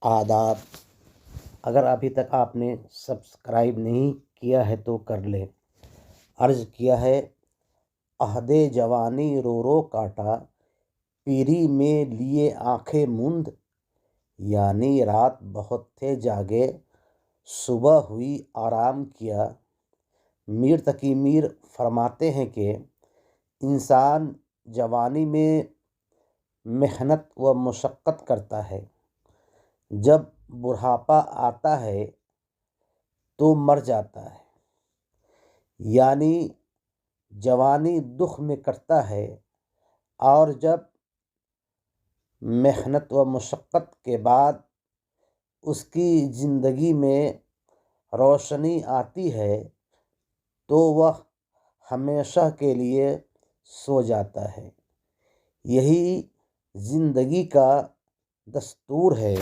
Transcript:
آداب۔ اگر ابھی تک آپ نے سبسکرائب نہیں کیا ہے تو کر لیں۔ عرض کیا ہے عہد جوانی رو رو کاٹا، پیری میں لیے آنکھیں موند، یعنی رات بہت تھے جاگے صبح ہوئی آرام کیا۔ میر تقی میر فرماتے ہیں کہ انسان جوانی میں محنت و مشقت کرتا ہے، جب بڑھاپا آتا ہے تو مر جاتا ہے، یعنی جوانی دکھ میں کٹتا ہے، اور جب محنت و مشقت کے بعد اس کی زندگی میں روشنی آتی ہے تو وہ ہمیشہ کے لیے سو جاتا ہے۔ یہی زندگی کا دستور ہے۔